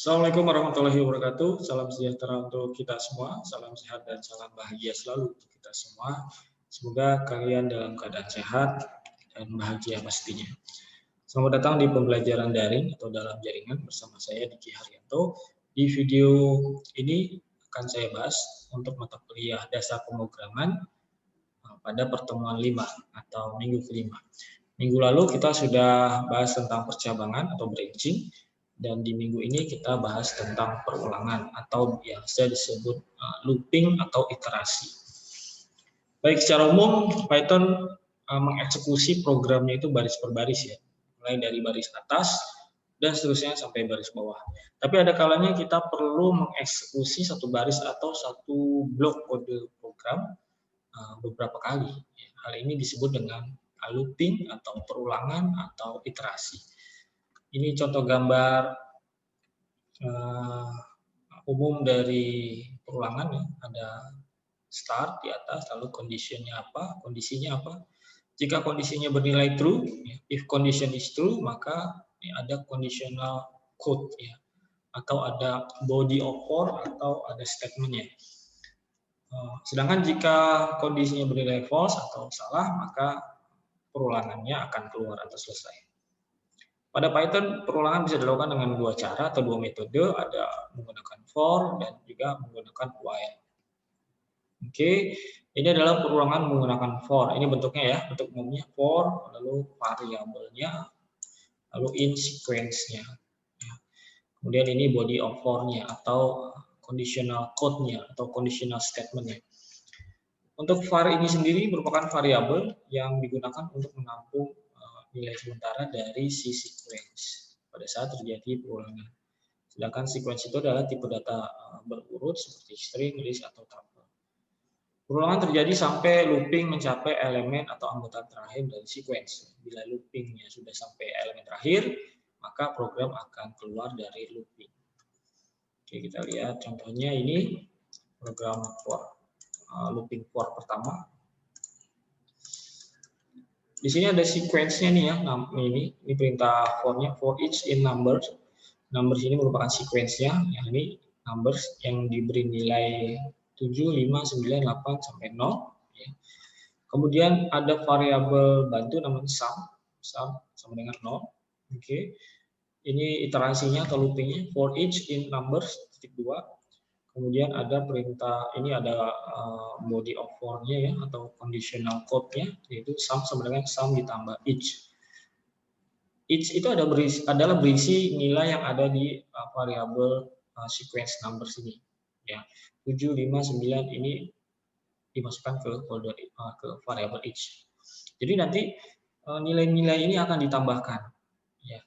Assalamualaikum warahmatullahi wabarakatuh. Salam sejahtera untuk kita semua. Salam sehat dan salam bahagia selalu untuk kita semua. Semoga kalian dalam keadaan sehat dan bahagia pastinya. Selamat datang di pembelajaran daring atau dalam jaringan bersama saya Diki Haryanto. Di video ini akan saya bahas untuk mata kuliah dasar pemrograman pada pertemuan 5 atau minggu kelima. Minggu lalu kita sudah bahas tentang percabangan atau branching. Dan di minggu ini kita bahas tentang perulangan atau biasa disebut looping atau iterasi. Baik, secara umum Python mengeksekusi programnya itu baris per baris ya, mulai dari baris atas dan seterusnya sampai baris bawah. Tapi ada kalanya kita perlu mengeksekusi satu baris atau satu blok kode program beberapa kali. Hal ini disebut dengan looping atau perulangan atau iterasi. Ini contoh gambar umum dari perulangan ya. Ada start di atas, lalu kondisinya apa? Jika kondisinya bernilai true, if condition is true, maka ada conditional code ya, atau ada body of for atau ada statementnya. Sedangkan jika kondisinya bernilai false atau salah, maka perulangannya akan keluar atau selesai. Pada Python, perulangan bisa dilakukan dengan dua cara atau dua metode, ada menggunakan for dan juga menggunakan while. Oke, ini adalah perulangan menggunakan for. Ini bentuknya ya, bentuk umumnya for, lalu variabelnya, lalu in sequence-nya. Kemudian ini body of for-nya atau conditional code-nya atau conditional statement-nya. Untuk var ini sendiri merupakan variabel yang digunakan untuk menampung nilai sementara dari si sequence pada saat terjadi perulangan. Sedangkan sequence itu adalah tipe data berurut seperti string, list, atau tuple. Perulangan terjadi sampai looping mencapai elemen atau anggota terakhir dari sequence. Bila loopingnya sudah sampai elemen terakhir, maka program akan keluar dari looping. Oke, kita lihat contohnya ini program for looping for pertama. Di sini ada sequence-nya nih ya, ini perintah for-nya, for each in numbers. Numbers ini merupakan sequence-nya, yang ini numbers yang diberi nilai 7, 5, 9, 8, sampai 0. Ya. Kemudian ada variabel bantu namanya sum sama dengan 0. Oke. Ini iterasinya atau looping-nya, for each in numbers, titik 2. Kemudian ada perintah, ini ada body of for-nya ya, atau conditional code-nya, yaitu sum sama dengan sum ditambah each. Each itu adalah berisi nilai yang ada di variabel sequence numbers ini. Ya, 7, 5, 9 ini dimasukkan ke folder ke variabel each. Jadi nanti nilai-nilai ini akan ditambahkan. Ya.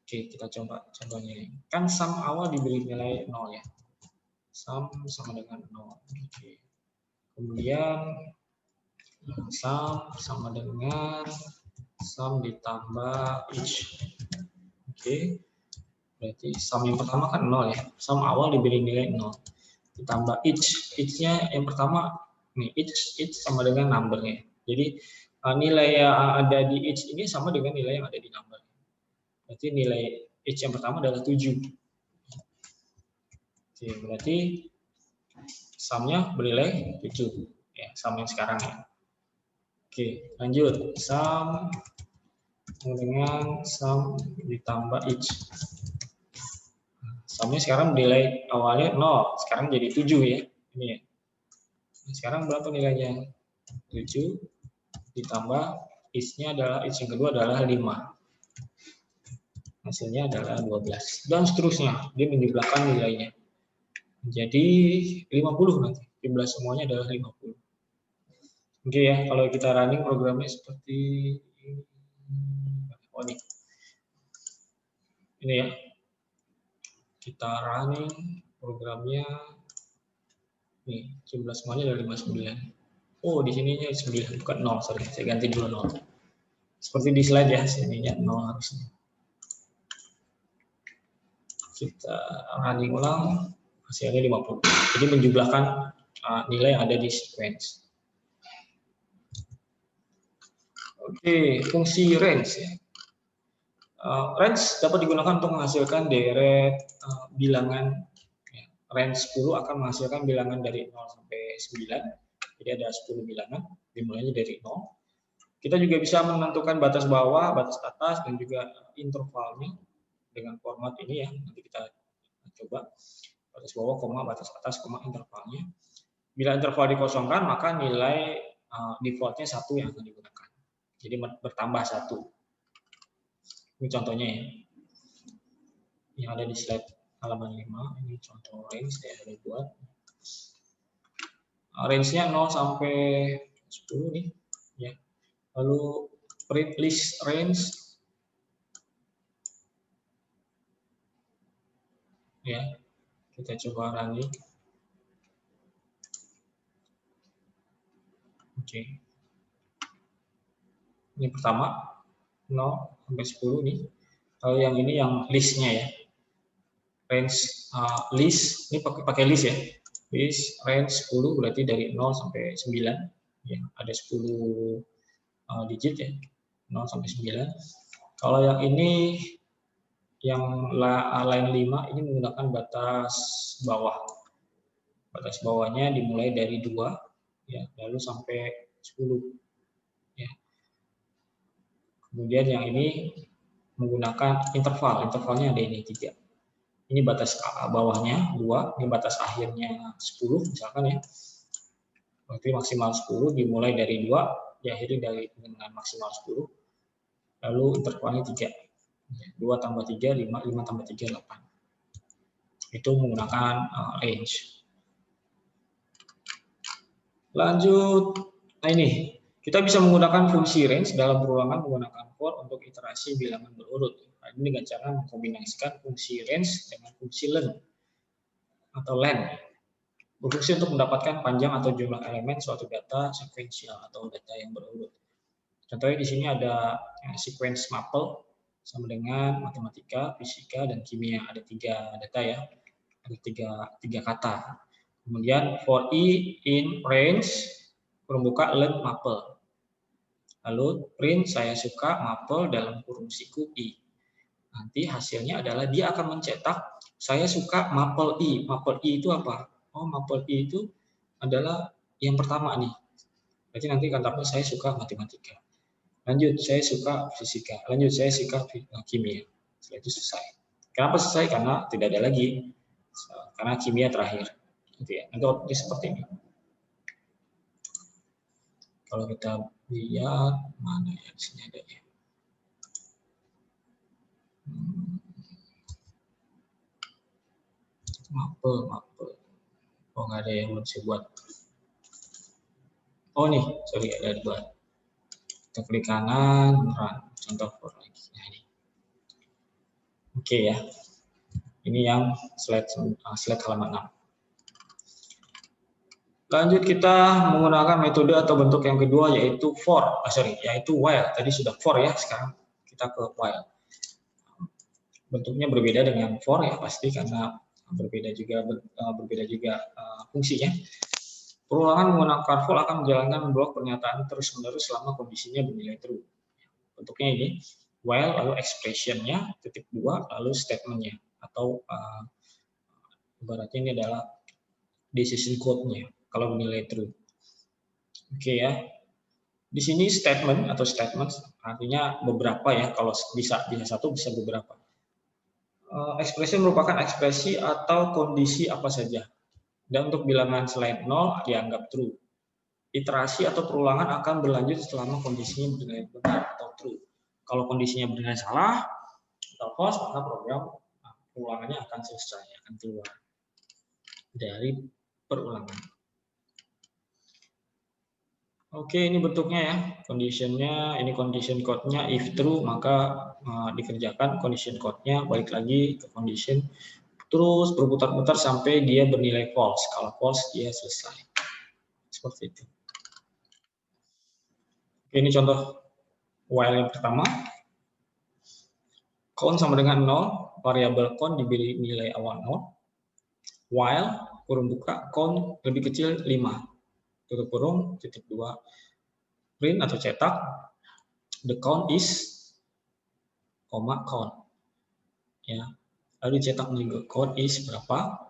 Oke, kita coba contohnya. Kan sum awal diberi nilai 0 ya. Sum sama dengan 0. Oke. Kemudian sum sama dengan sum ditambah each. Oke. Berarti sum yang pertama kan 0 ya. Sum awal diberi nilai 0. Ditambah each. Each-nya yang pertama nih, each sama dengan number-nya. Jadi nilai yang ada di each ini sama dengan nilai yang ada di number. Berarti nilai each yang pertama adalah 7. Oke, berarti sum-nya bernilai 7. Ya, sum yang sekarang ya. Oke, lanjut. Sum dengan sum ditambah each. Sum-nya sekarang bernilai awalnya 0, sekarang jadi 7 ya. Ini ya. Sekarang berapa nilainya? 7 ditambah each-nya adalah each yang kedua adalah 5. Hasilnya adalah 12. Dan seterusnya, dia menjumlahkan nilainya. Jadi 50 nanti. Jumlah semuanya adalah 50. Oke ya, kalau kita running programnya seperti ini. Oh ini ya. Kita running programnya. Nih, jumlah semuanya adalah 59. Oh, di sininya 9 bukan 0, sorry. Saya ganti dulu 0. Seperti di slide ya, sininya 0 harusnya. Kita running ulang. Hasilnya 50. Jadi menjumlahkan nilai yang ada di sequence. Oke, fungsi range ya. Range dapat digunakan untuk menghasilkan deret bilangan. Range 10 akan menghasilkan bilangan dari 0 sampai 9. Jadi ada 10 bilangan, dimulainya dari 0. Kita juga bisa menentukan batas bawah, batas atas, dan juga intervalnya dengan format ini ya. Nanti kita coba batas bawah, koma, batas atas, koma, intervalnya. Bila interval dikosongkan, maka nilai defaultnya 1 yang akan digunakan. Jadi bertambah 1. Ini contohnya ya. Yang ada di slide halaman 5. Ini contoh range saya ada buat. Range-nya 0 sampai 10 nih. Ya. Lalu print list range. Ya. Kita coba running. Oke. Ini pertama 0 sampai 10 nih. Kalau yang ini yang listnya ya. Range list ini pakai list ya. List range 10 berarti dari 0 sampai 9 ya, ada 10 digit ya. 0 sampai 9. Kalau yang ini yang line 5 ini menggunakan batas bawah. Batas bawahnya dimulai dari 2 ya, lalu sampai 10 ya. Kemudian yang ini menggunakan interval. Intervalnya ada ini 3. Ini batas bawahnya 2, ini batas akhirnya 10 misalkan ya. Berarti maksimal 10 dimulai dari 2, diakhiri dengan maksimal 10. Lalu intervalnya 3. 2 tambah 3, 5, 5 tambah 3, 8. Itu menggunakan range. Lanjut, nah ini. Kita bisa menggunakan fungsi range dalam perulangan menggunakan for untuk iterasi bilangan berurut. Nah, ini dengan cara mengkombinasikan fungsi range dengan fungsi len atau len. Berfungsi untuk mendapatkan panjang atau jumlah elemen suatu data sekuensial atau data yang berurut. Contohnya di sini ada sequence maple sama dengan matematika, fisika, dan kimia. Ada 3 data ya, ada 3 kata. Kemudian for i in range kurung buka len maple. Lalu print saya suka maple dalam kurung siku i. Nanti hasilnya adalah dia akan mencetak saya suka maple i. Maple i itu apa? Oh, maple i itu adalah yang pertama nih. Berarti nanti katakan saya suka matematika. Lanjut, saya suka fisika. Lanjut, saya suka kimia. Setelah itu selesai. Kenapa selesai? Karena tidak ada lagi. Karena kimia terakhir. Gitu ya. Nanti outputnya seperti ini. Kalau kita lihat mana ya, di sini ada ya. Maple. Oh, nggak ada yang belum saya buat. Oh nih, sorry, ada dibuat. Kita klik kanan, run. Contoh for lagi. Nah, ini. Oke ya. Ini yang slide halaman 6. Lanjut kita menggunakan metode atau bentuk yang kedua yaitu yaitu while. Tadi sudah for ya, sekarang kita ke while. Bentuknya berbeda dengan for ya pasti karena berbeda juga fungsinya. Perulangan menggunakan for akan menjalankan blok pernyataan terus-menerus selama kondisinya bernilai true. Bentuknya ini while, lalu expression-nya titik 2, lalu statement-nya atau ibaratnya ini adalah decision code-nya kalau bernilai true. Oke ya. Di sini statement atau statements artinya beberapa ya, kalau bisa satu bisa beberapa. Ekspresi merupakan ekspresi atau kondisi apa saja. Dan untuk bilangan selain 0 dianggap true. Iterasi atau perulangan akan berlanjut selama kondisinya bernilai benar atau true. Kalau kondisinya bernilai salah atau false, maka program perulangannya akan selesai, akan keluar dari perulangan. Oke, ini bentuknya ya, condition-nya, ini condition code-nya, if true maka dikerjakan condition code-nya, balik lagi ke condition, terus berputar-putar sampai dia bernilai false, kalau false dia selesai, seperti itu. Oke, ini contoh while yang pertama, count sama dengan 0, variabel count diberi nilai awal 0, while, kurung buka, count lebih kecil 5, tutup kurung, titik 2, print atau cetak, the count is koma count. Ya. Lalu cetak juga count is berapa?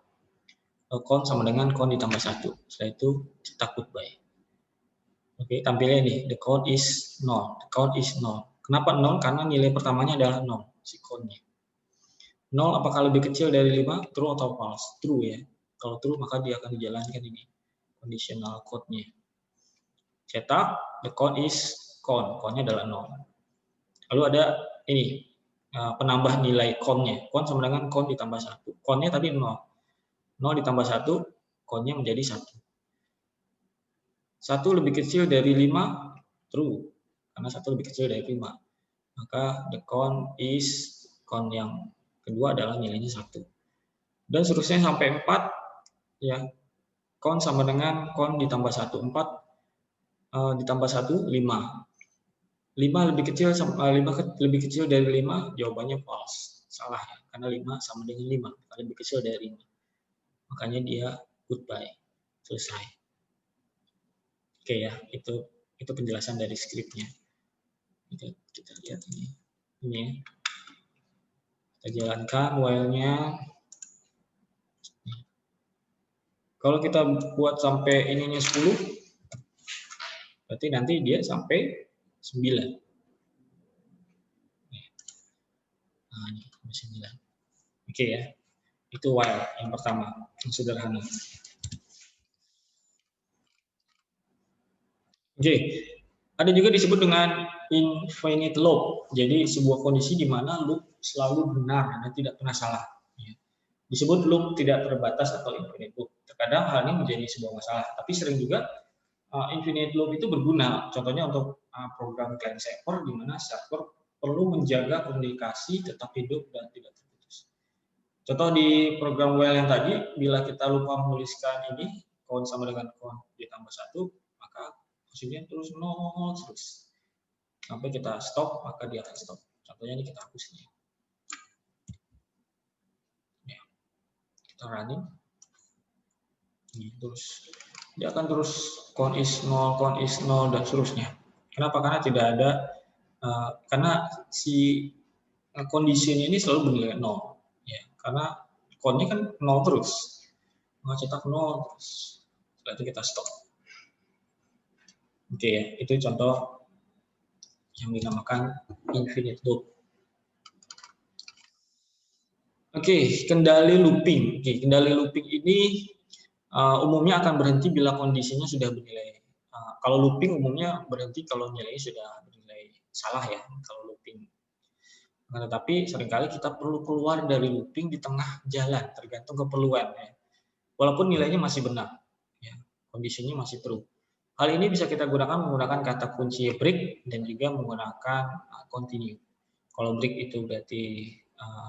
Count sama dengan count ditambah 1. Setelah itu cetak goodbye. Oke, tampilnya nih, the count is 0. The count is 0. Kenapa 0? Karena nilai pertamanya adalah 0, si count-nya. 0 apakah lebih kecil dari 5? True atau false? True ya. Kalau true maka dia akan dijalankan ini, conditional code-nya. Cetak, the count is count. Count-nya adalah 0. Lalu ada ini, penambah nilai count-nya. Count sama dengan count ditambah 1. Count-nya tadi 0. 0 ditambah 1, count-nya menjadi 1. 1 lebih kecil dari 5, true. Karena 1 lebih kecil dari 5. Maka the count is, count yang kedua adalah nilainya 1. Dan seterusnya sampai 4, ya. Count sama dengan count ditambah 1. 4 ditambah 1, 5. 5 lebih kecil lebih kecil dari 5, jawabannya false. Salah ya, karena 5 sama dengan 5, lebih kecil dari 5. Makanya dia goodbye. Selesai. Oke ya, itu penjelasan dari skripnya. Kita lihat ini ya. Kita jalankan while-nya. Kalau kita buat sampai ininya 10, berarti nanti dia sampai 9. Nah, ini 9. Oke ya. Itu while yang pertama, yang sederhana. Oke. Ada juga disebut dengan infinite loop. Jadi sebuah kondisi di mana loop selalu benar dan tidak pernah salah. Disebut loop tidak terbatas atau infinite loop. Terkadang hal ini menjadi sebuah masalah, tapi sering juga infinite loop itu berguna. Contohnya untuk program client server di mana server perlu menjaga komunikasi tetap hidup dan tidak terputus. Contoh di program while yang tadi, bila kita lupa menuliskan ini count sama dengan count ditambah 1, maka hasilnya terus 0 terus. Sampai kita stop, maka dia akan stop. Contohnya ini kita hapus ini. Ya. Kita running. Ini terus dia akan terus count is 0 dan seterusnya. Kenapa? Karena tidak ada karena si kondisinya ini selalu bernilai 0. Ya, karena count-nya kan 0 terus. Maka cetak 0 terus. Setelah itu kita stop. Oke ya, itu contoh yang dinamakan infinite loop. Oke, kendali looping. Oke, kendali looping ini umumnya akan berhenti bila kondisinya sudah bernilai. Kalau looping umumnya berhenti kalau nilainya sudah bernilai salah ya, kalau looping. Nah, tetapi seringkali kita perlu keluar dari looping di tengah jalan, tergantung keperluan ya. Walaupun nilainya masih benar, ya, kondisinya masih true. Hal ini bisa kita gunakan menggunakan kata kunci break dan juga menggunakan continue. Kalau break itu berarti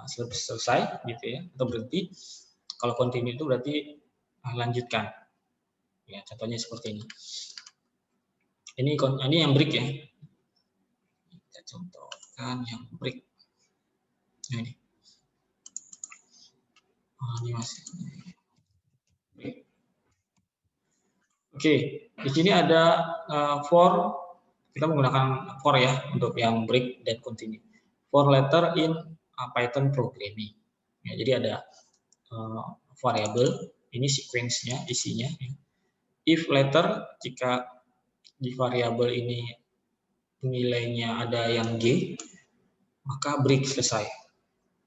selesai gitu ya, atau berhenti. Kalau continue itu berarti lanjutkan. Ya, contohnya seperti ini. Ini yang break ya. Kita contohkan yang break. Nah, ini. Ini masih. Oke, di sini ada for, kita menggunakan for ya untuk yang break dan continue. For letter in Python programming. Ya, jadi ada variable, ini sequence-nya, isinya. If letter, jika di variabel ini nilainya ada yang G, maka break selesai.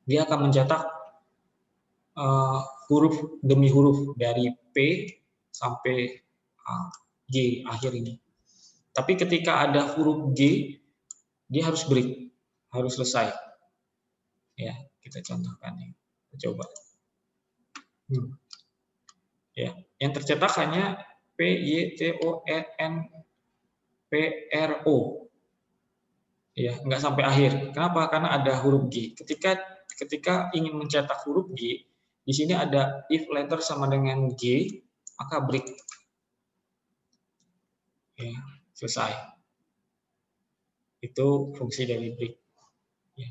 Dia akan mencetak huruf demi huruf dari P sampai G akhir ini. Tapi ketika ada huruf G, dia harus break, harus selesai. Ya, kita contohkan ya. Kita coba. Ya, yang tercetak hanya P Y T O E N P R O. Ya, nggak sampai akhir. Kenapa? Karena ada huruf G. Ketika ingin mencetak huruf G, di sini ada if letter sama dengan G, maka break. Ya, selesai. Itu fungsi dari break. Ya.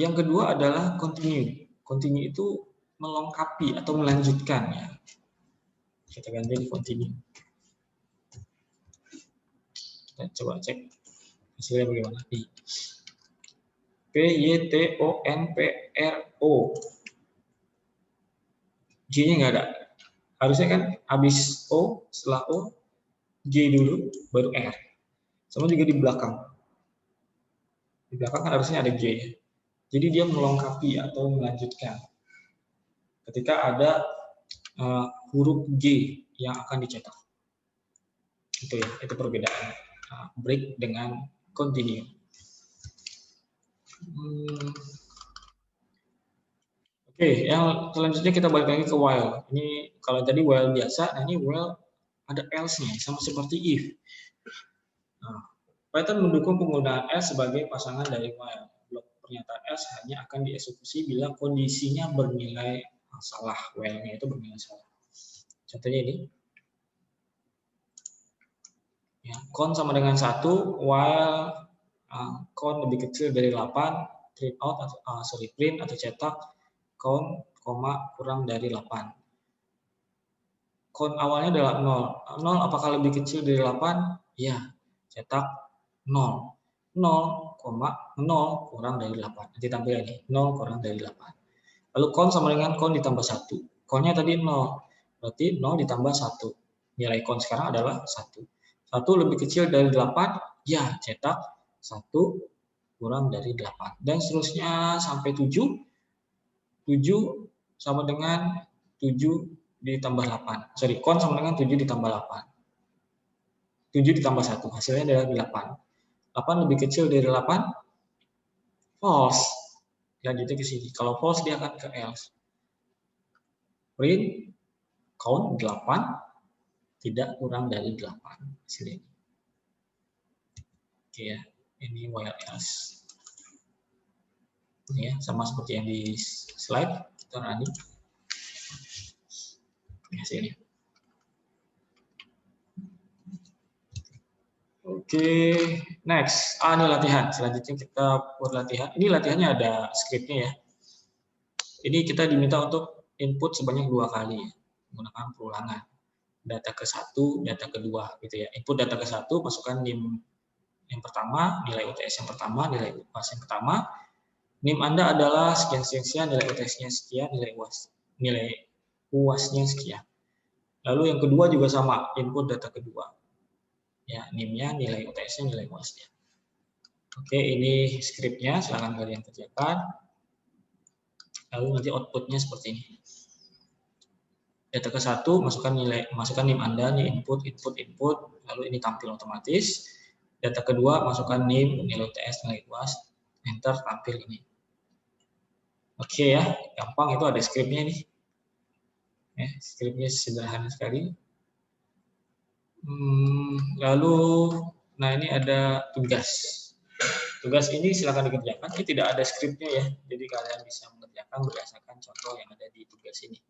Yang kedua adalah continue. Continue itu melengkapi atau melanjutkan ya. Kita ganti di continue. Kita coba cek hasilnya bagaimana. PYTONPRO. J-nya nggak ada. Harusnya kan habis O, setelah O, J dulu, baru R. Sama juga di belakang. Di belakang kan harusnya ada J. Jadi dia melengkapi atau melanjutkan. Ketika ada huruf G yang akan dicetak. Itu ya, itu perbedaan break dengan continue. Oke, yang selanjutnya kita balik lagi ke while. Ini kalau tadi while biasa, nah ini while ada else-nya, sama seperti if. Nah, Python mendukung penggunaan else sebagai pasangan dari while. Blok pernyataan else hanya akan dieksekusi bila kondisinya bernilai salah, while-nya itu bernilai salah. Contohnya ini. Ya, con sama dengan 1, while con lebih kecil dari 8, print atau cetak con, kurang dari 8. Con awalnya adalah 0. 0 apakah lebih kecil dari 8? Ya, cetak 0. 0, 0 kurang dari 8. Nanti tampil ini, 0 kurang dari 8. Lalu con sama dengan con ditambah 1. Con-nya tadi 0. Berarti 0 ditambah 1. Nilai con sekarang adalah 1. 1 lebih kecil dari 8, ya cetak 1 kurang dari 8. Dan seterusnya sampai 7. 7 sama dengan 7 ditambah 8. Sorry, con sama dengan 7 ditambah 8. 7 ditambah 1, hasilnya adalah 8. 8 lebih kecil dari 8, false. Lanjutnya ke sini. Kalau false, dia akan ke else. Print, count 8, tidak kurang dari 8. Hasilnya. Oke ya, ini while else. Ini ya, sama seperti yang di slide. Kita running. Hasilnya. Oke, next. Ini latihan. Selanjutnya kita buat latihan. Ini latihannya ada skripnya ya. Ini kita diminta untuk input sebanyak 2 kali ya, menggunakan perulangan. Data ke-1, data kedua gitu ya. Input data ke-1, masukkan NIM yang pertama, nilai UTS yang pertama, nilai UAS yang pertama. NIM Anda adalah sekian-sekian, nilai UTS-nya sekian, nilai UAS-nya sekian. Lalu yang kedua juga sama, input data kedua. Ya, NIM-nya, nilai UTS-nya, nilai UAS-nya. Oke, ini skripnya, silakan kalian kerjakan. Lalu nanti output-nya seperti ini. Data ke-1, masukkan NIM Anda, ini input, lalu ini tampil otomatis. Data kedua, masukkan NIM, nilai UTS, nilai UAS, enter, tampil ini. Oke ya, gampang, itu ada skripnya nih. Ya, skripnya sederhana sekali. Lalu, nah ini ada tugas. Tugas ini silakan dikerjakan. Ini tidak ada skripnya ya, jadi kalian bisa mengerjakan berdasarkan contoh yang ada di tugas ini.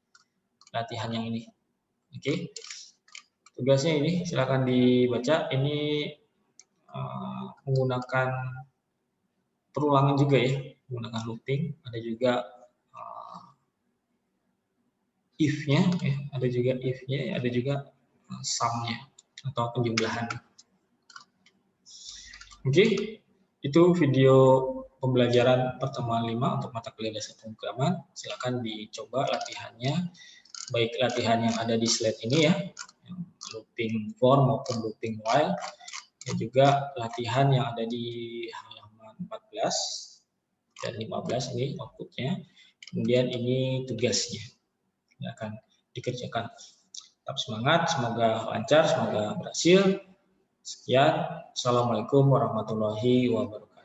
Latihan yang ini. Oke. Tugasnya ini silakan dibaca. Ini menggunakan perulangan juga ya, menggunakan looping. Ada juga if-nya, ya. Ada juga if-nya, ada juga sum-nya atau penjumlahan. Oke, itu video pembelajaran pertemuan 5 untuk mata kuliah dasar pemrograman. Silakan dicoba latihannya, baik latihan yang ada di slide ini ya, looping for maupun looping while, dan juga latihan yang ada di halaman 14 dan 15 ini outputnya. Kemudian ini tugasnya, silakan dikerjakan. Tetap semangat, semoga lancar, semoga berhasil. Sekian, Assalamualaikum warahmatullahi wabarakatuh.